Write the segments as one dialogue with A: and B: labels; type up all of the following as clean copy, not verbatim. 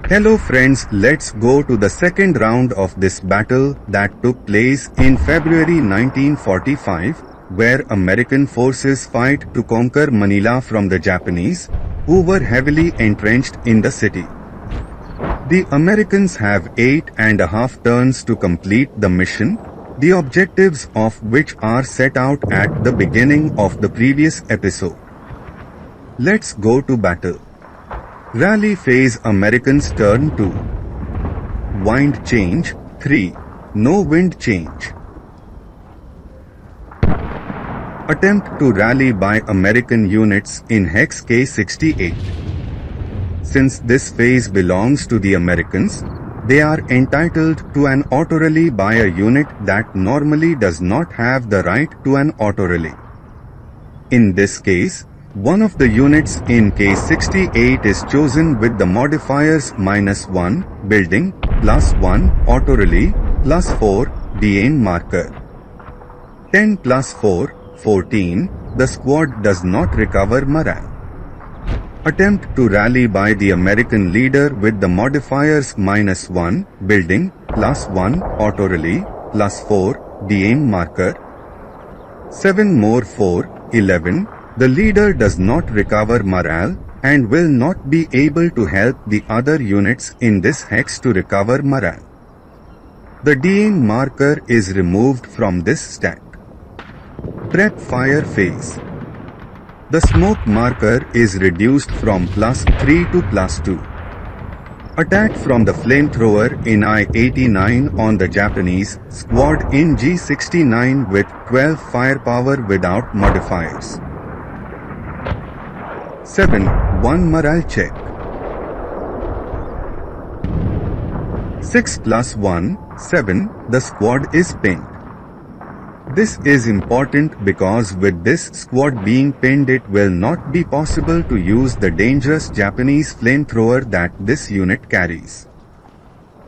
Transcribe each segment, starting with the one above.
A: Hello friends, let's go to the second round of this battle that took place in February 1945, where American forces fight to conquer Manila from the Japanese, who were heavily entrenched in the city. The Americans have 8.5 turns to complete the mission, the objectives of which are set out at the beginning of the previous episode. Let's go to battle. Rally phase Americans turn 2. Wind change 3. No wind change. Attempt to rally by American units in Hex K68. Since this phase belongs to the Americans, they are entitled to an auto-rally by a unit that normally does not have the right to an auto-rally. In this case, one of the units in K68 is chosen with the modifiers -1, building, +1, auto-rally, +4, aim marker. 10 + 4, 14, the squad does not recover morale. Attempt to rally by the American leader with the modifiers -1, building, +1, auto-rally, +4, aim marker. 7 more 4, 11, the leader does not recover morale and will not be able to help the other units in this hex to recover morale. The aim marker is removed from this stack. Prep fire phase. The smoke marker is reduced from +3 to +2. Attack from the flamethrower in I-89 on the Japanese squad in G69 with 12 firepower without modifiers. 7. 1 morale check. 6 + 1, 7, the squad is pinned. This is important because with this squad being pinned it will not be possible to use the dangerous Japanese flamethrower that this unit carries.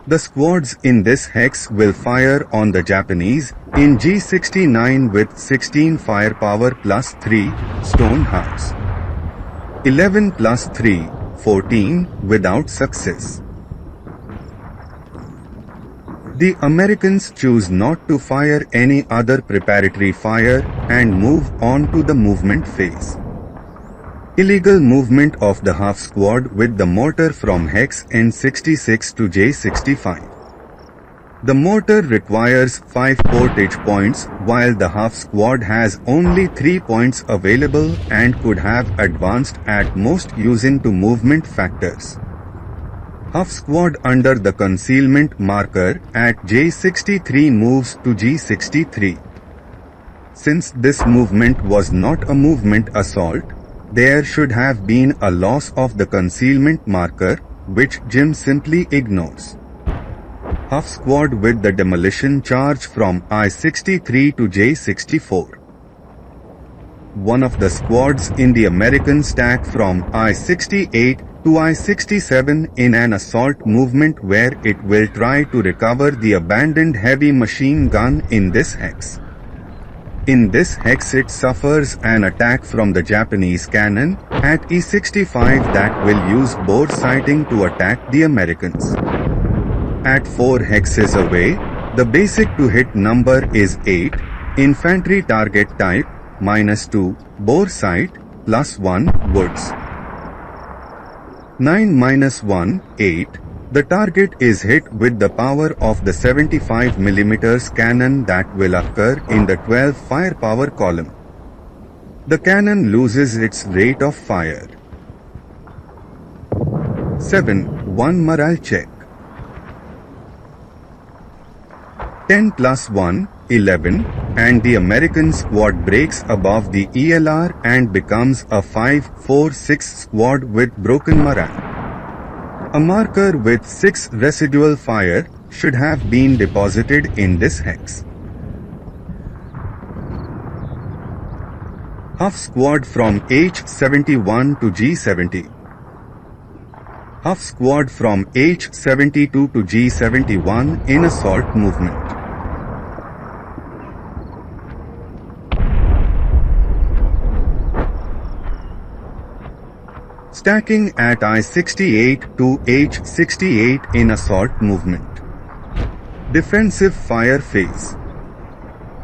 A: The squads in this hex will fire on the Japanese in G69 with 16 firepower +3, stone house. 11 + 3, 14, without success. The Americans choose not to fire any other preparatory fire and move on to the movement phase. Illegal movement of the half squad with the mortar from Hex N66 to J65. The mortar requires 5 portage points while the half squad has only 3 points available and could have advanced at most using to movement factors. Half squad under the concealment marker at J63 moves to G63. Since this movement was not a movement assault, there should have been a loss of the concealment marker, which Jim simply ignores. Half squad with the demolition charge from I-63 to J64. One of the squads in the American stack from I-68 to I-67 in an assault movement where it will try to recover the abandoned heavy machine gun in this hex. In this hex it suffers an attack from the Japanese cannon at E65 that will use bore sighting to attack the Americans. At 4 hexes away, the basic to hit number is 8, infantry target type, -2, bore sight, +1, woods. 9 - 1, 8, the target is hit with the power of the 75 mm cannon that will occur in the 12 firepower column. The cannon loses its rate of fire. 7. 1 morale check. 10 + 1, 11, and the American squad breaks above the ELR and becomes a 5-4-6 squad with broken morale. A marker with 6 residual fire should have been deposited in this hex. Half squad from H71 to G70. Half squad from H72 to G71 in assault movement. stacking at I-68 to H-68 in assault movement. Defensive fire phase.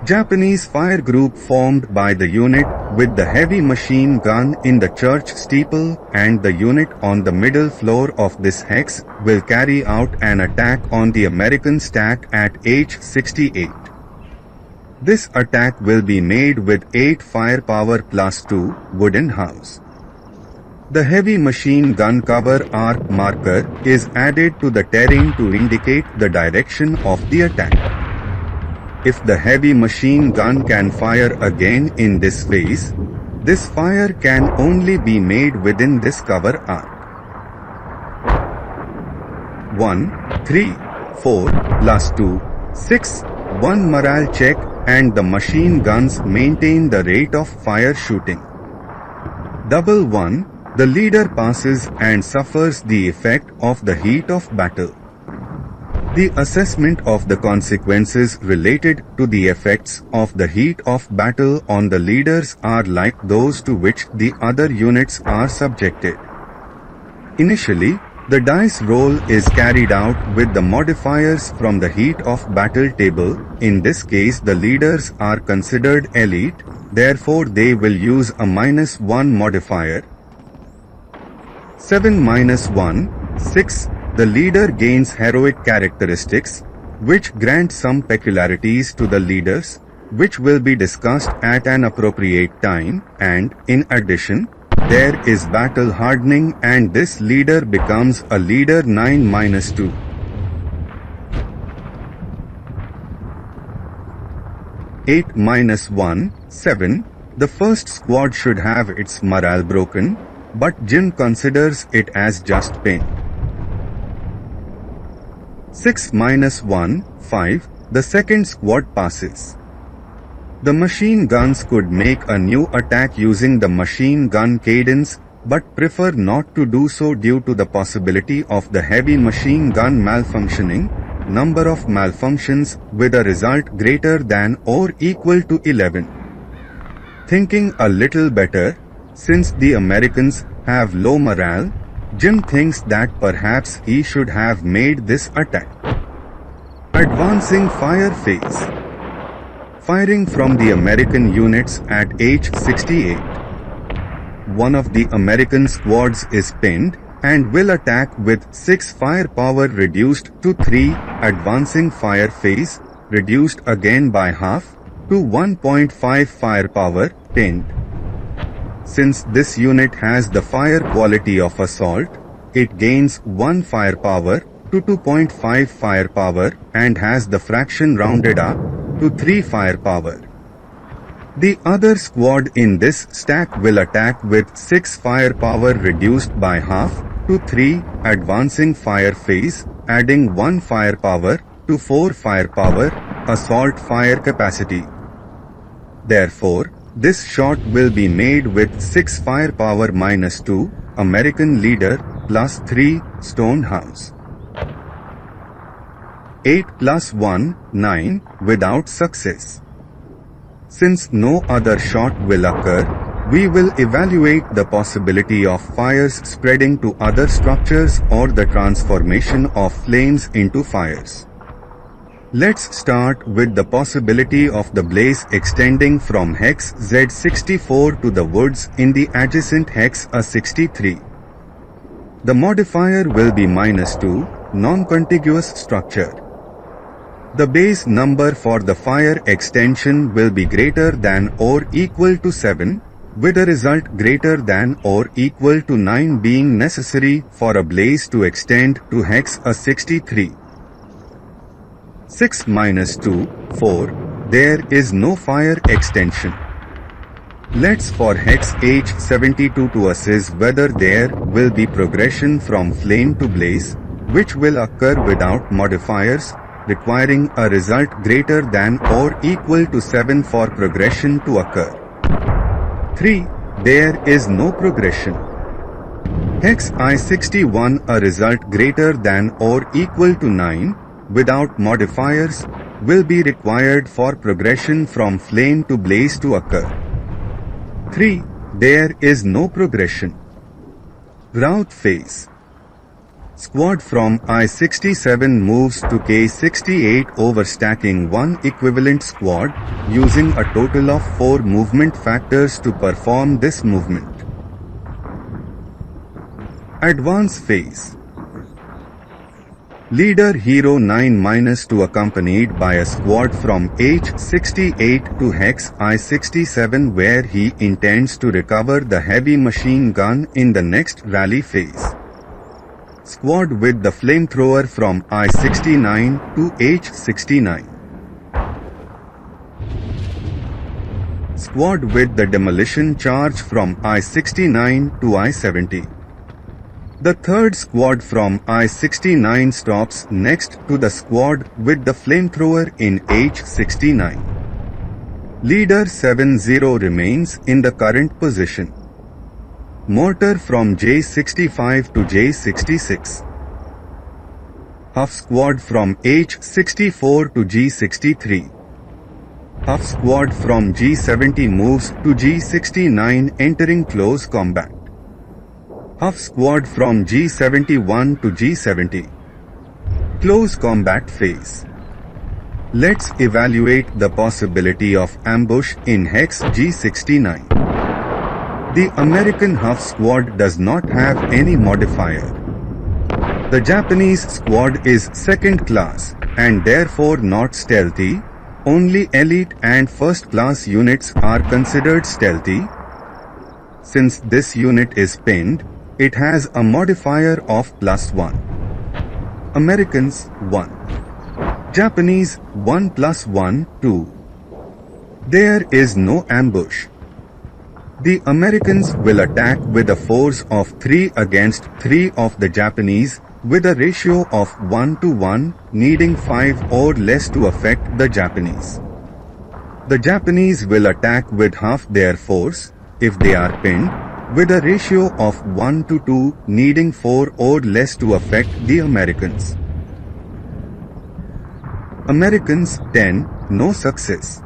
A: Japanese fire group formed by the unit with the heavy machine gun in the church steeple and the unit on the middle floor of this hex will carry out an attack on the American stack at H-68. This attack will be made with 8 firepower plus 2 wooden house. The heavy machine gun cover arc marker is added to the terrain to indicate the direction of the attack. If the heavy machine gun can fire again in this phase, this fire can only be made within this cover arc. 1, 3, 4, plus 2, 6, 1 morale check and the machine guns maintain the rate of fire shooting. 1, the leader passes and suffers the effect of the heat of battle. The assessment of the consequences related to the effects of the heat of battle on the leaders are like those to which the other units are subjected. Initially, the dice roll is carried out with the modifiers from the heat of battle table. In this case, the leaders are considered elite, therefore they will use a -1 modifier. 7 -1, 6. The leader gains heroic characteristics, which grant some peculiarities to the leaders, which will be discussed at an appropriate time, and, in addition, there is battle hardening and this leader becomes a leader 9-2. Eight -1, 7. The first squad should have its morale broken, but Jim considers it as just pain. 6 -1, 5. The second squad passes. The machine guns could make a new attack using the machine gun cadence, but prefer not to do so due to the possibility of the heavy machine gun malfunctioning, number of malfunctions with a result greater than or equal to 11. Thinking a little better, since the Americans have low morale, Jim thinks that perhaps he should have made this attack. Advancing fire phase. Firing from the American units at H-68. One of the American squads is pinned and will attack with 6 firepower reduced to 3, advancing fire phase, reduced again by half, to 1.5 firepower, pinned. Since this unit has the fire quality of assault, it gains 1 firepower to 2.5 firepower and has the fraction rounded up to 3 firepower. The other squad in this stack will attack with 6 firepower reduced by half to 3, advancing fire phase, adding 1 firepower to 4 firepower, assault fire capacity. Therefore, this shot will be made with 6 firepower -2, American leader, plus 3, stone house. 8 +1, 9, without success. Since no other shot will occur, we will evaluate the possibility of fires spreading to other structures or the transformation of flames into fires. Let's start with the possibility of the blaze extending from hex Z64 to the woods in the adjacent hex A63. The modifier will be -2, non-contiguous structure. The base number for the fire extension will be greater than or equal to 7, with a result greater than or equal to 9 being necessary for a blaze to extend to hex A63. 6 -2, 4. There is no fire extension. Let's for hex H72 to assess whether there will be progression from flame to blaze, which will occur without modifiers, requiring a result greater than or equal to 7 for progression to occur. 3. There is no progression. Hex I61 a result greater than or equal to 9, without modifiers, will be required for progression from flame to blaze to occur. 3. There is no progression. Route phase. Squad from I-67 moves to K-68 overstacking one equivalent squad, using a total of 4 movement factors to perform this movement. Advance phase. Leader Hero 9-2 accompanied by a squad from H-68 to Hex I-67 where he intends to recover the heavy machine gun in the next rally phase. Squad with the flamethrower from I-69 to H-69. Squad with the demolition charge from I-69 to I-70. The third squad from I-69 stops next to the squad with the flamethrower in H-69. Leader 7-0 remains in the current position. Mortar from J-65 to J-66. Half squad from H-64 to G-63. Half squad from G-70 moves to G-69 entering close combat. Half squad from G-71 to G-70. Close combat phase. Let's evaluate the possibility of ambush in Hex G-69. The American half squad does not have any modifier. The Japanese squad is second class and therefore not stealthy. Only elite and first class units are considered stealthy. Since this unit is pinned, it has a modifier of +1. Americans 1. Japanese 1 + 1 2. There is no ambush. The Americans will attack with a force of 3 against 3 of the Japanese with a ratio of 1:1, needing 5 or less to affect the Japanese. The Japanese will attack with half their force, if they are pinned, with a ratio of 1:2, needing 4 or less to affect the Americans. Americans 10, no success.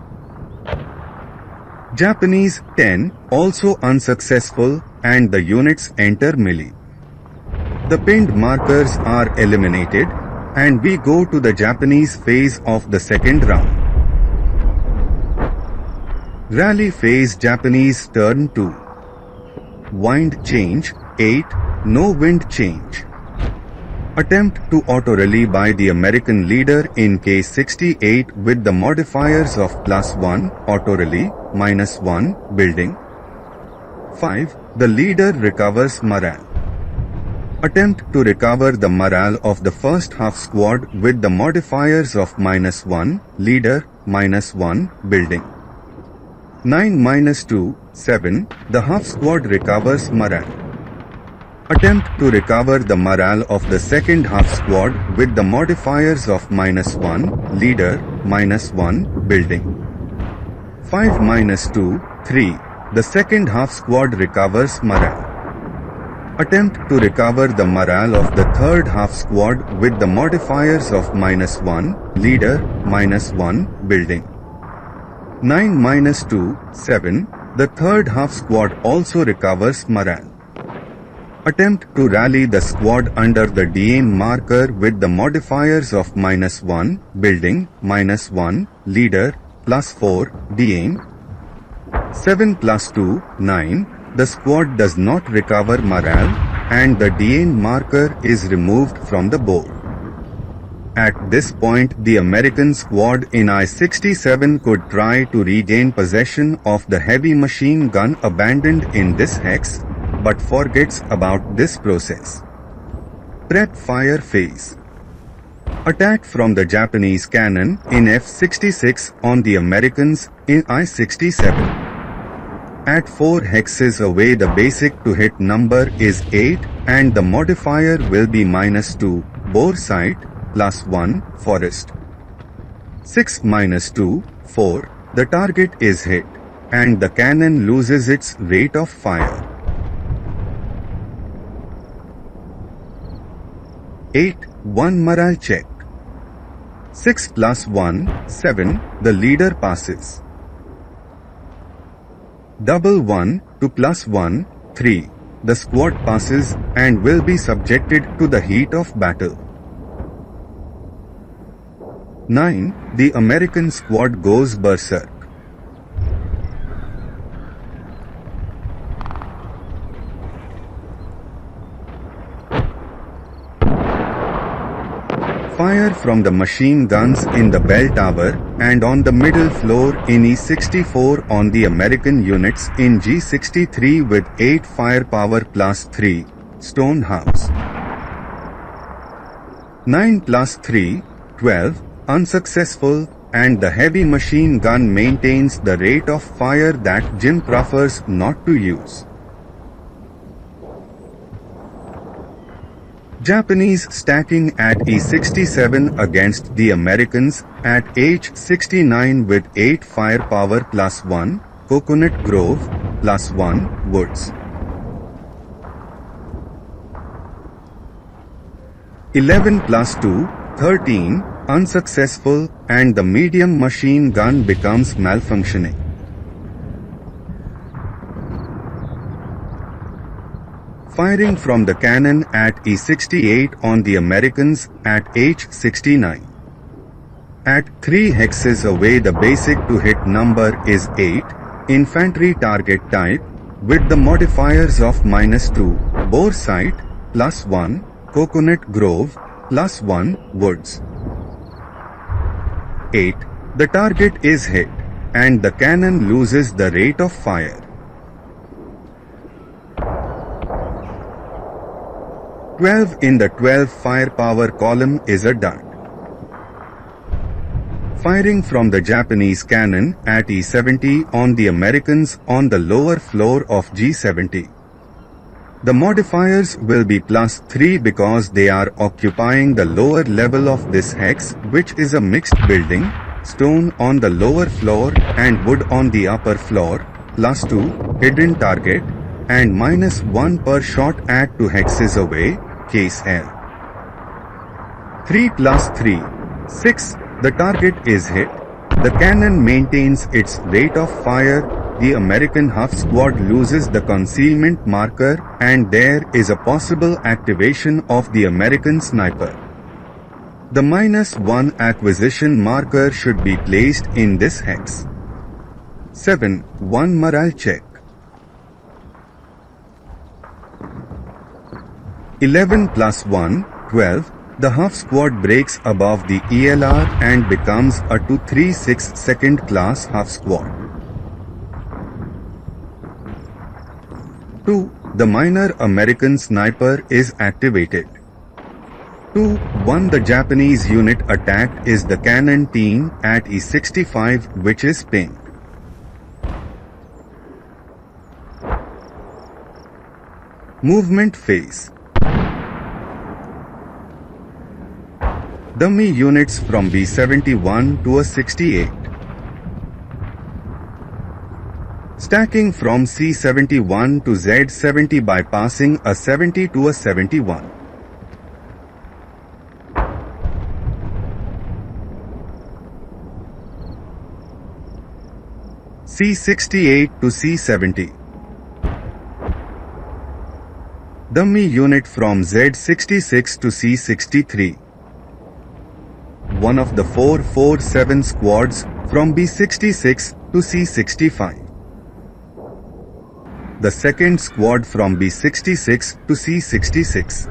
A: Japanese 10, also unsuccessful, and the units enter melee. The pinned markers are eliminated, and we go to the Japanese phase of the second round. Rally phase. Japanese turn 2. Wind change 8, no wind change. Attempt to auto-rally by the American leader in K-68 with the modifiers of +1, auto-rally, -1, building. 5. The leader recovers morale. Attempt to recover the morale of the first half squad with the modifiers of -1, leader, -1, building. 9-2, 7. The half squad recovers morale. Attempt to recover the morale of the second half squad with the modifiers of -1, leader, -1, building. 5-2, 3. The second half squad recovers morale. Attempt to recover the morale of the third half squad with the modifiers of -1, leader, -1, building. 9-2, 7. The third half squad also recovers morale. Attempt to rally the squad under the DM marker with the modifiers of -1, building, -1, leader, +4, DM. 7+2, 9. The squad does not recover morale, and the DM marker is removed from the board. At this point, the American squad in I-67 could try to regain possession of the heavy machine gun abandoned in this hex, but forgets about this process. Prep fire phase. Attack from the Japanese cannon in F-66 on the Americans in I-67. At 4 hexes away, the basic to hit number is 8 and the modifier will be -2, bore sight, +1, forest. 6-2, 4. The target is hit, and the cannon loses its rate of fire. 8. 1 morale check. 6+1, 7. The leader passes. 1 to +1, 3. the squad passes and will be subjected to the heat of battle. 9. The American squad goes berserk. Fire from the machine guns in the bell tower and on the middle floor in E-64 on the American units in G-63 with 8 firepower plus 3, stone house. 9 plus 3, 12, unsuccessful, and the heavy machine gun maintains the rate of fire that Jim prefers not to use. Japanese stacking at E-67 against the Americans at H-69 with 8 firepower plus 1, Coconut Grove, plus 1, Woods. 11 plus 2, 13, unsuccessful, and the medium machine gun becomes malfunctioning. Firing from the cannon at E-68 on the Americans at H-69. At 3 hexes away, the basic to hit number is 8, infantry target type, with the modifiers of -2, bore sight, +1, Coconut Grove, +1, Woods. 8. The target is hit, and the cannon loses the rate of fire. 12 in the 12 firepower column is a dart. Firing from the Japanese cannon at E-70 on the Americans on the lower floor of G-70. The modifiers will be +3 because they are occupying the lower level of this hex, which is a mixed building, stone on the lower floor and wood on the upper floor, +2, hidden target, and -1 per shot at 2 hexes away, case L. 3 plus 3, 6, the target is hit, the cannon maintains its rate of fire, the American half squad loses the concealment marker, and there is a possible activation of the American sniper. The -1 acquisition marker should be placed in this hex. 7. 1 morale check. 11 plus 1, 12, the half squad breaks above the ELR and becomes a 236 second class half squad. 2. The minor American sniper is activated. 2. 1. The Japanese unit attacked is the cannon team at E-65, which is pinged. Movement phase. Dummy units from B-71 to a 68. Stacking from C-71 to Z-70 by passing a 70 to a 71. C-68 to C-70. Dummy unit from Z-66 to C-63. One of the 447 squads from B-66 to C-65. The second squad from B-66 to C-66.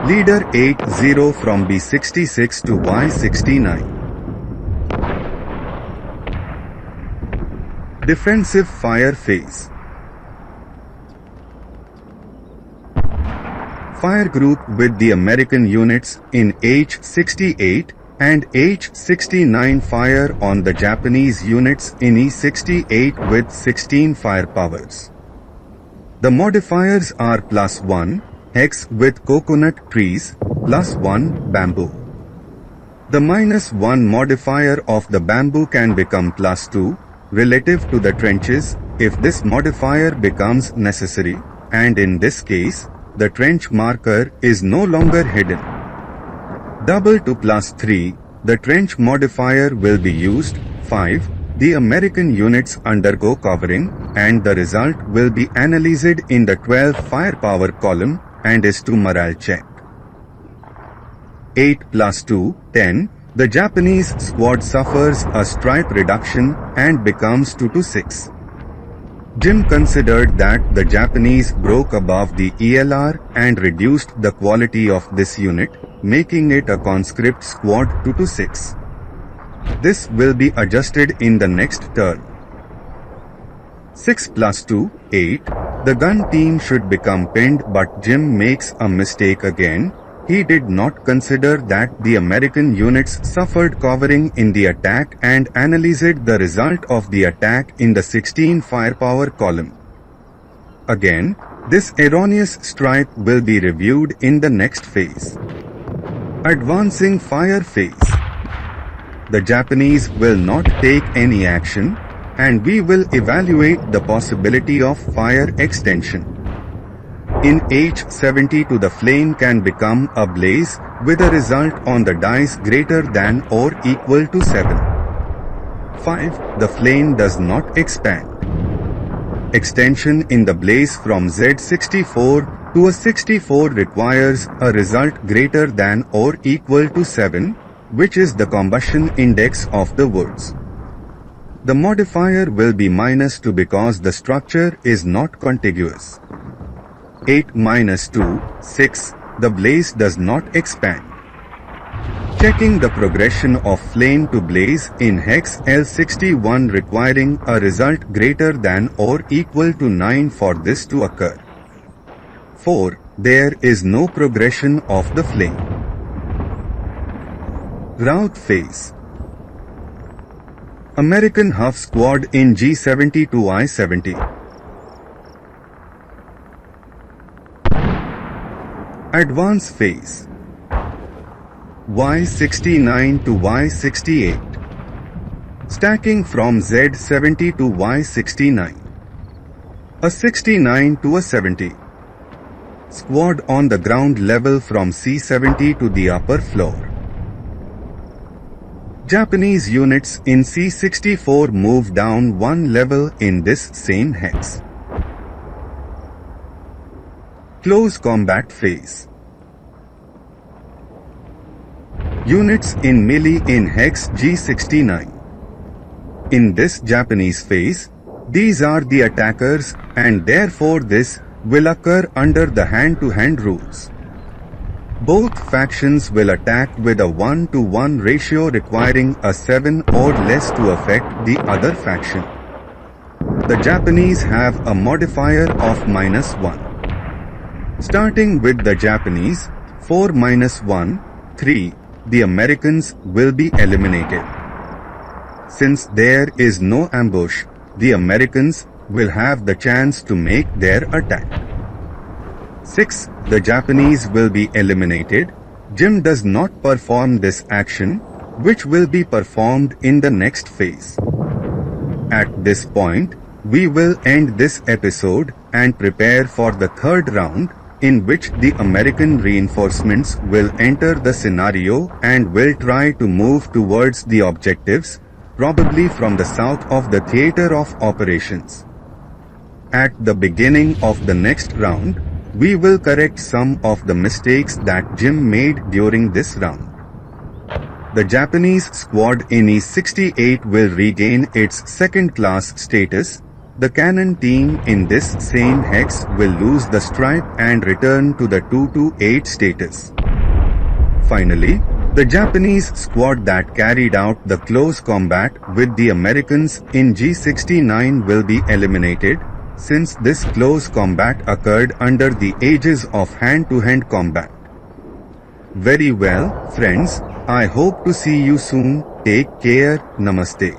A: Leader 8-0 from B-66 to Y-69. Defensive fire phase. Fire group with the American units in H-68 and H-69 fire on the Japanese units in E-68 with 16 firepowers. The modifiers are +1, hex with coconut trees, +1, bamboo. The -1 modifier of the bamboo can become +2, relative to the trenches, if this modifier becomes necessary, and in this case, the trench marker is no longer hidden. Double to +3, the trench modifier will be used. 5. The American units undergo covering, and the result will be analyzed in the 12 firepower column and is to morale check. 8 plus 2, 10. The Japanese squad suffers a stripe reduction and becomes 2 to 6. Jim considered that the Japanese broke above the ELR and reduced the quality of this unit, making it a conscript squad 2 to 6. This will be adjusted in the next turn. 6 plus 2, 8. The gun team should become pinned, but Jim makes a mistake again. He did not consider that the American units suffered covering in the attack and analyzed the result of the attack in the 16 firepower column. Again, this erroneous stripe will be reviewed in the next phase. Advancing fire phase. The Japanese will not take any action, and we will evaluate the possibility of fire extension. In H72 the flame can become a blaze with a result on the dice greater than or equal to 7. 5. The flame does not expand. Extension in the blaze from Z64 to a 64 requires a result greater than or equal to 7, which is the combustion index of the woods. The modifier will be -2 because the structure is not contiguous. 8 minus 2, 6. The blaze does not expand. Checking the progression of flame to blaze in hex L61 requiring a result greater than or equal to 9 for this to occur. 4. There is no progression of the flame. Rout phase. American half squad in G70 to I-70. Advance phase. Y69 to Y68. Stacking from Z70 to Y69. A 69 to a 70. Squad on the ground level from C70 to the upper floor. Japanese units in C64 move down one level in this same hex. Close combat phase. Units in melee in hex G69. In this Japanese phase, these are the attackers, and therefore this will occur under the hand-to-hand rules. Both factions will attack with a 1-to-1 ratio requiring a 7 or less to affect the other faction. The Japanese have a modifier of -1. Starting with the Japanese, 4 minus 1, 3, the Americans will be eliminated. Since there is no ambush, the Americans will have the chance to make their attack. 6. The Japanese will be eliminated. Jim does not perform this action, which will be performed in the next phase. At this point, we will end this episode and prepare for the third round, in which the American reinforcements will enter the scenario and will try to move towards the objectives, probably from the south of the theater of operations. At the beginning of the next round, we will correct some of the mistakes that Jim made during this round. The Japanese squad in E68 will regain its second-class status. The cannon team in this same hex will lose the stripe and return to the 2-8 status. Finally, the Japanese squad that carried out the close combat with the Americans in G69 will be eliminated, since this close combat occurred under the aegis of hand-to-hand combat. Very well, friends, I hope to see you soon. Take care. Namaste.